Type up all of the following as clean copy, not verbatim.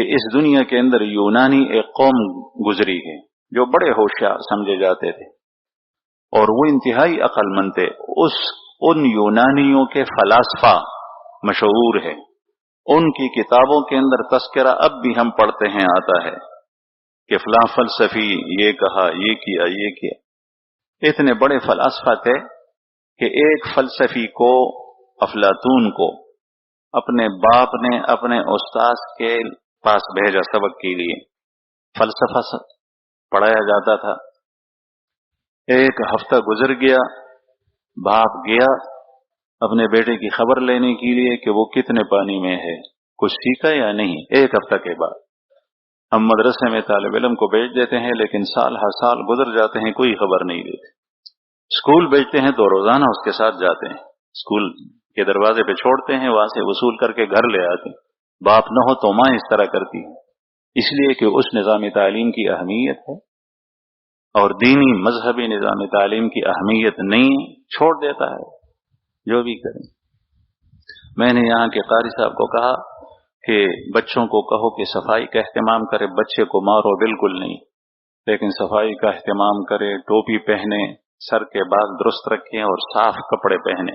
کہ اس دنیا کے اندر یونانی ایک قوم گزری ہے جو بڑے ہوشیار سمجھے جاتے تھے اور وہ انتہائی عقل مند تھے. ان یونانیوں کے فلاسفہ مشہور ہے، ان کی کتابوں کے اندر تذکرہ اب بھی ہم پڑھتے ہیں آتا ہے کہ فلاں فلسفی یہ کہا، یہ کیا، یہ کیا. اتنے بڑے فلاسفہ تھے کہ ایک فلسفی کو، افلاطون کو، اپنے باپ نے اپنے استاذ کے پاس بھیجا سبق کے لیے. فلسفہ پڑھایا جاتا تھا. ایک ہفتہ گزر گیا، باپ گیا اپنے بیٹے کی خبر لینے کے لیے کہ وہ کتنے پانی میں ہے، کچھ سیکھا یا نہیں. ایک ہفتہ کے بعد ہم مدرسے میں طالب علم کو بھیج دیتے ہیں لیکن سال ہر سال گزر جاتے ہیں، کوئی خبر نہیں دیتے. اسکول بھیجتے ہیں تو روزانہ اس کے ساتھ جاتے ہیں، اسکول کے دروازے پہ چھوڑتے ہیں، وہاں سے وصول کر کے گھر لے آتے ہیں. باپ نہ ہو تو ماں اس طرح کرتی ہے، اس لیے کہ اس نظام تعلیم کی اہمیت ہے اور دینی مذہبی نظام تعلیم کی اہمیت نہیں، چھوڑ دیتا ہے جو بھی کریں. میں نے یہاں کے قاری صاحب کو کہا کہ بچوں کو کہو کہ صفائی کا اہتمام کرے، بچے کو مارو بالکل نہیں، لیکن صفائی کا اہتمام کرے، ٹوپی پہنے، سر کے بال درست رکھیں اور صاف کپڑے پہنے،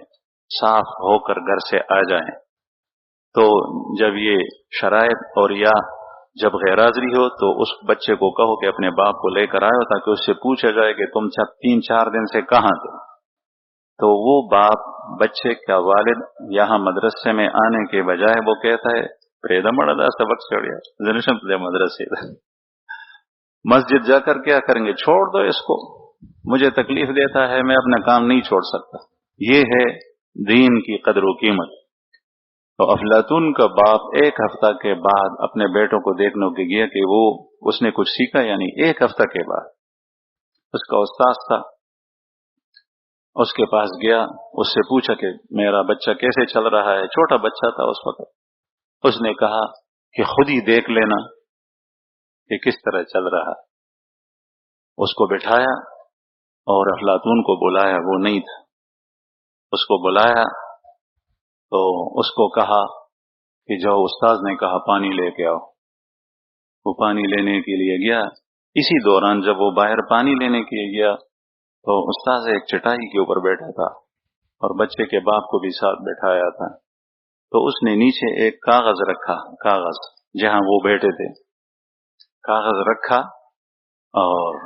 صاف ہو کر گھر سے آ جائیں. تو جب یہ شرائط اور یا جب غیر حاضری ہو تو اس بچے کو کہو کہ اپنے باپ کو لے کر آئے تاکہ اس سے پوچھا جائے کہ تم 3-4 دن سے کہاں تھے. تو وہ باپ بچے کا والد یہاں مدرسے میں آنے کے بجائے وہ کہتا ہے پریدا مڑا سبق چھوڑیا زنشم مدرسے مسجد جا کر کیا کریں گے، چھوڑ دو اس کو، مجھے تکلیف دیتا ہے، میں اپنا کام نہیں چھوڑ سکتا. یہ ہے دین کی قدر و قیمت. تو افلاطون کا باپ ایک ہفتہ کے بعد اپنے بیٹوں کو دیکھنے کے گیا کہ اس نے کچھ سیکھا، یعنی ایک ہفتہ کے بعد اس کا استاذ تھا، اس کے پاس گیا، اس سے پوچھا کہ میرا بچہ کیسے چل رہا ہے. چھوٹا بچہ تھا اس وقت. اس نے کہا کہ خود ہی دیکھ لینا کہ کس طرح چل رہا. اس کو بٹھایا اور افلاطون کو بلایا، وہ نہیں تھا. اس کو بلایا تو اس کو کہا کہ جاؤ، استاذ نے کہا پانی لے کے آؤ. وہ پانی لینے کے لیے گیا. اسی دوران جب وہ باہر پانی لینے کے لیے گیا تو استاذ ایک چٹائی کے اوپر بیٹھا تھا اور بچے کے باپ کو بھی ساتھ بٹھایا تھا. تو اس نے نیچے ایک کاغذ رکھا، کاغذ جہاں وہ بیٹھے تھے، کاغذ رکھا اور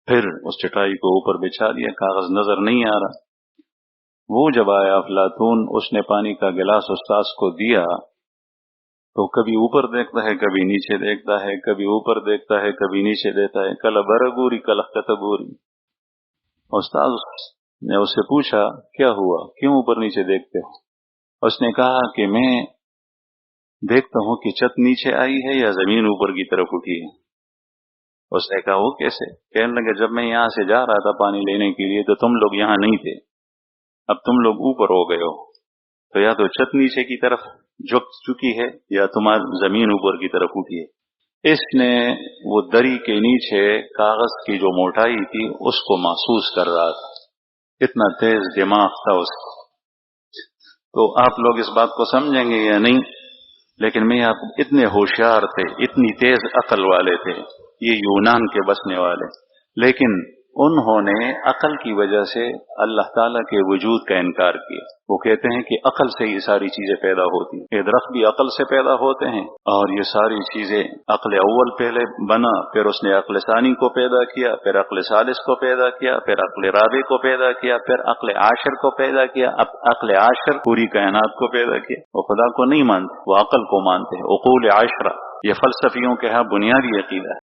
پھر اس چٹائی کو اوپر بچھا دیا. کاغذ نظر نہیں آ رہا. وہ جب آیا افلاطون، اس نے پانی کا گلاس استاذ کو دیا تو کبھی اوپر دیکھتا ہے، کبھی نیچے دیکھتا ہے، کبھی اوپر دیکھتا ہے، کبھی نیچے دیکھتا ہے. کل برگوری کل کتبوری. استاذ نے اس سے پوچھا کیا ہوا، کیوں اوپر نیچے دیکھتے ہو؟ اس نے کہا کہ میں دیکھتا ہوں کہ چھت نیچے آئی ہے یا زمین اوپر کی طرف اٹھی ہے. اس نے کہا وہ کیسے؟ کہنے لگا جب میں یہاں سے جا رہا تھا پانی لینے کے لیے تو تم لوگ یہاں نہیں تھے، اب تم لوگ اوپر ہو گئے ہو، تو یا تو چھت نیچے کی طرف جھک چکی ہے یا تمہاری زمین اوپر کی طرف اٹھی ہے. اس نے وہ دری کے نیچے کاغذ کی جو موٹائی تھی اس کو محسوس کر رہا تھا، اتنا تیز دماغ تھا اس کو. تو آپ لوگ اس بات کو سمجھیں گے یا نہیں، لیکن میں آپ اتنے ہوشیار تھے، اتنی تیز عقل والے تھے یہ یونان کے بسنے والے، لیکن انہوں نے عقل کی وجہ سے اللہ تعالیٰ کے وجود کا انکار کیا. وہ کہتے ہیں کہ عقل سے یہ ساری چیزیں پیدا ہوتی ہیں، یہ درخت بھی عقل سے پیدا ہوتے ہیں اور یہ ساری چیزیں عقل اول پہلے بنا، پھر اس نے عقل ثانی کو پیدا کیا، پھر عقل ثالث کو پیدا کیا، پھر عقل رابع کو پیدا کیا، پھر عقل عاشر کو پیدا کیا، اب عقل عاشر پوری کائنات کو پیدا کیا. وہ خدا کو نہیں مانتے، وہ عقل کو مانتے ہیں. عقول عاشرہ یہ فلسفیوں کے ہاں بنیادی عقیدہ ہے.